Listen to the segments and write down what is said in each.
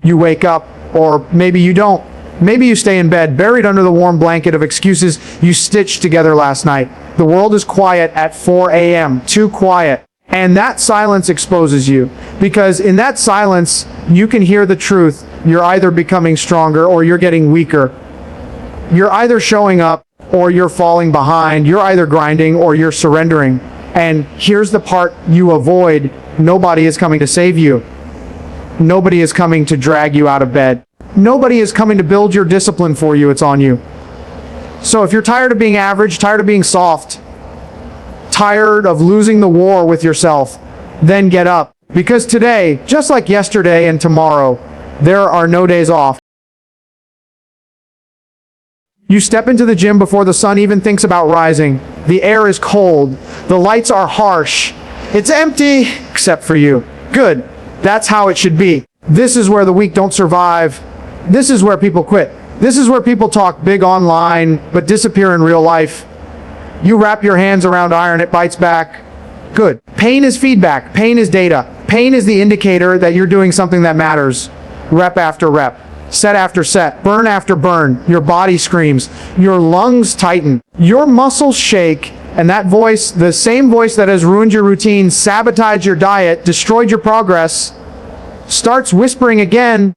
You wake up, or maybe you don't. Maybe you stay in bed, buried under the warm blanket of excuses you stitched together last night. The world is quiet at 4 a.m., too quiet. And that silence exposes you, because in that silence, you can hear the truth. You're either becoming stronger or you're getting weaker. You're either showing up or you're falling behind. You're either grinding or you're surrendering. And here's the part you avoid. Nobody is coming to save you. Nobody is coming to drag you out of bed. Nobody is coming to build your discipline for you. It's on you. So if you're tired of being average, tired of being soft, tired of losing the war with yourself, then get up. Because today, just like yesterday and tomorrow, there are no days off. You step into the gym before the sun even thinks about rising. The air is cold. The lights are harsh. It's empty, except for you. Good. That's how it should be. This is where the weak don't survive. This is where people quit. This is where people talk big online, but disappear in real life. You wrap your hands around iron, it bites back. Good. Pain is feedback. Pain is data. Pain is the indicator that you're doing something that matters. Rep after rep. Set after set. Burn after burn. Your body screams. Your lungs tighten. Your muscles shake. And that voice, the same voice that has ruined your routine, sabotaged your diet, destroyed your progress, starts whispering again.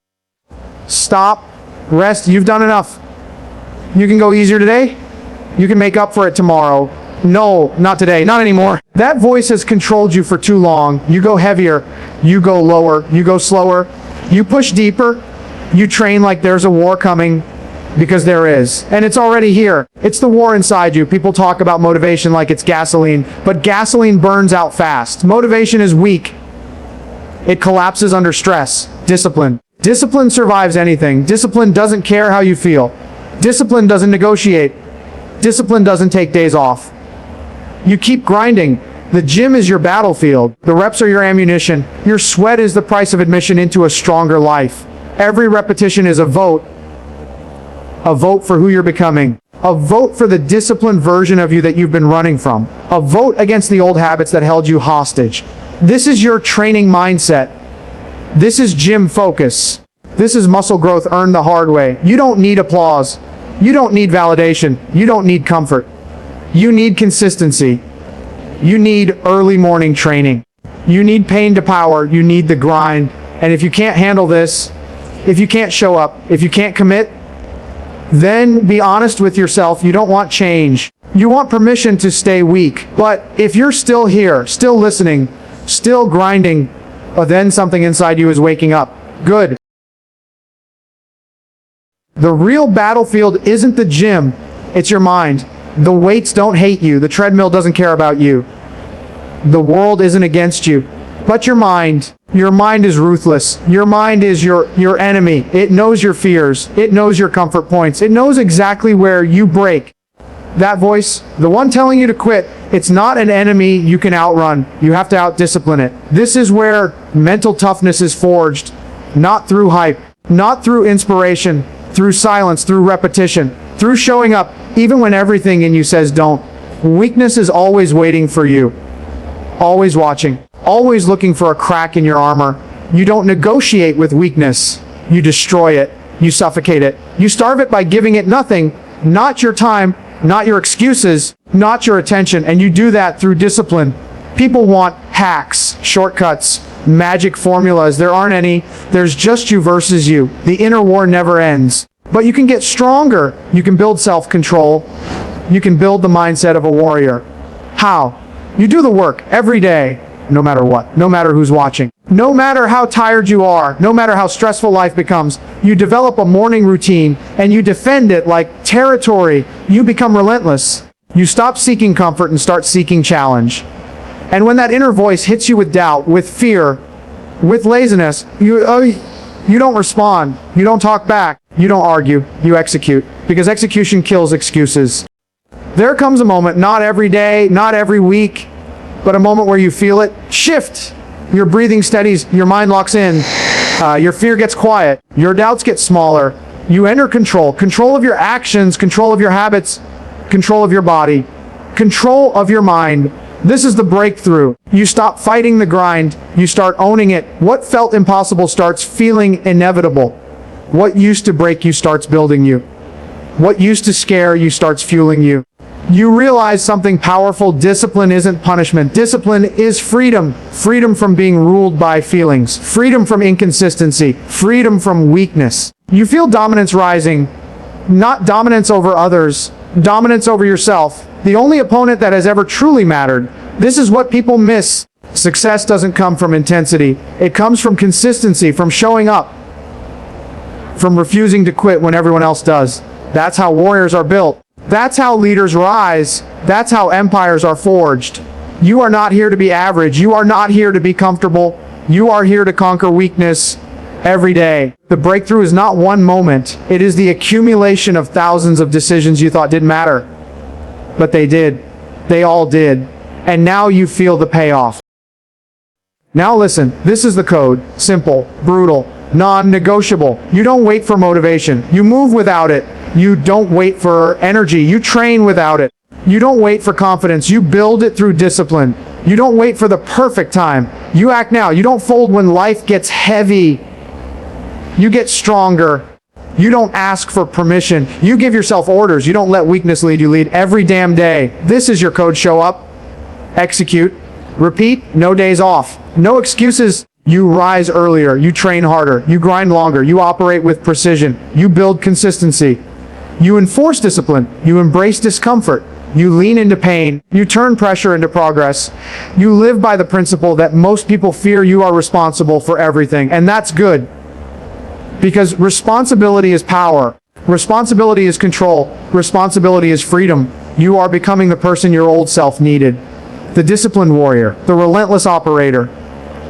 Stop. Rest. You've done enough. You can go easier today. You can make up for it tomorrow. No, not today. Not anymore. That voice has controlled you for too long. You go heavier. You go lower. You go slower. You push deeper. You train like there's a war coming, because there is. And it's already here. It's the war inside you. People talk about motivation like it's gasoline, but gasoline burns out fast. Motivation is weak. It collapses under stress. Discipline. Discipline survives anything. Discipline doesn't care how you feel. Discipline doesn't negotiate. Discipline doesn't take days off. You keep grinding. The gym is your battlefield. The reps are your ammunition. Your sweat is the price of admission into a stronger life. Every repetition is a vote. A vote for who you're becoming. A vote for the disciplined version of you that you've been running from. A vote against the old habits that held you hostage. This is your training mindset. This is gym focus. This is muscle growth earned the hard way. You don't need applause. You don't need validation. You don't need comfort. You need consistency. You need early morning training. You need pain to power. You need the grind. And if you can't handle this, if you can't show up, if you can't commit, then be honest with yourself. You don't want change. You want permission to stay weak. But if you're still here, still listening, still grinding, then something inside you is waking up. Good. The real battlefield isn't the gym, it's your mind. The weights don't hate you. The treadmill doesn't care about you. The world isn't against you, but your mind. Your mind is ruthless. Your mind is your enemy. It knows your fears. It knows your comfort points. It knows exactly where you break. That voice, the one telling you to quit, it's not an enemy you can outrun. You have to outdiscipline it. This is where mental toughness is forged, not through hype, not through inspiration, through silence, through repetition, through showing up even when everything in you says don't. Weakness is always waiting for you, always watching, always looking for a crack in your armor. You don't negotiate with weakness. You destroy it. You suffocate it. You starve it by giving it nothing, not your time, not your excuses, not your attention, and you do that through discipline. People want hacks, shortcuts, magic formulas. There aren't any. There's just you versus you. The inner war never ends. But you can get stronger. You can build self-control. You can build the mindset of a warrior. How? You do the work every day, no matter what, no matter who's watching. No matter how tired you are, no matter how stressful life becomes, you develop a morning routine and you defend it like territory. You become relentless. You stop seeking comfort and start seeking challenge. And when that inner voice hits you with doubt, with fear, with laziness, you don't respond. You don't talk back. You don't argue. You execute. Because execution kills excuses. There comes a moment, not every day, not every week, but a moment where you feel it shift. Your breathing steadies, your mind locks in, your fear gets quiet, your doubts get smaller. You enter control. Control of your actions, control of your habits, control of your body, control of your mind. This is the breakthrough. You stop fighting the grind, you start owning it. What felt impossible starts feeling inevitable. What used to break you starts building you. What used to scare you starts fueling you. You realize something powerful. Discipline isn't punishment. Discipline is freedom. Freedom from being ruled by feelings. Freedom from inconsistency. Freedom from weakness. You feel dominance rising. Not dominance over others. Dominance over yourself. The only opponent that has ever truly mattered. This is what people miss. Success doesn't come from intensity. It comes from consistency, from showing up, from refusing to quit when everyone else does. That's how warriors are built. That's how leaders rise. That's how empires are forged. You are not here to be average. You are not here to be comfortable. You are here to conquer weakness every day. The breakthrough is not one moment. It is the accumulation of thousands of decisions you thought didn't matter. But they did. They all did. And now you feel the payoff. Now listen, this is the code. Simple, brutal, non-negotiable. You don't wait for motivation. You move without it. You don't wait for energy. You train without it. You don't wait for confidence. You build it through discipline. You don't wait for the perfect time. You act now. You don't fold when life gets heavy. You get stronger. You don't ask for permission. You give yourself orders. You don't let weakness lead. You lead every damn day. This is your code. Show up, execute, repeat, no days off, no excuses. You rise earlier. You train harder. You grind longer. You operate with precision. You build consistency. You enforce discipline. You embrace discomfort. You lean into pain. You turn pressure into progress. You live by the principle that most people fear you are responsible for everything. And that's good. Because responsibility is power. Responsibility is control. Responsibility is freedom. You are becoming the person your old self needed. The disciplined warrior. The relentless operator.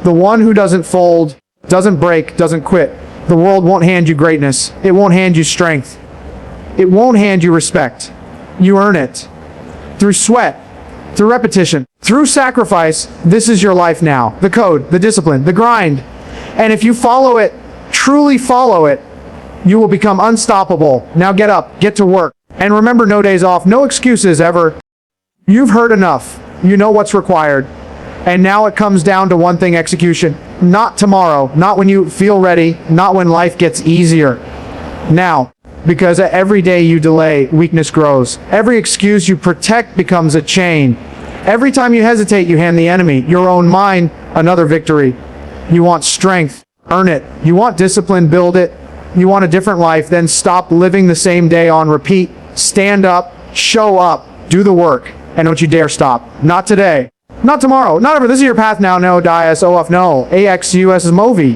The one who doesn't fold, doesn't break, doesn't quit. The world won't hand you greatness. It won't hand you strength. It won't hand you respect. You earn it. Through sweat, through repetition, through sacrifice. This is your life now. The code, the discipline, the grind. And if you follow it, truly follow it, you will become unstoppable. Now get up, get to work. And remember, no days off, no excuses ever. You've heard enough. You know what's required. And now it comes down to one thing: execution. Not tomorrow, not when you feel ready, not when life gets easier. Now. Because every day you delay, weakness grows. Every excuse you protect becomes a chain. Every time you hesitate, you hand the enemy, your own mind, another victory. You want strength, earn it. You want discipline, build it. You want a different life, then stop living the same day on repeat. Stand up, show up, do the work, and don't you dare stop. Not today. Not tomorrow. Not ever. This is your path now. No, dias, OF, no. AXUS is Movi.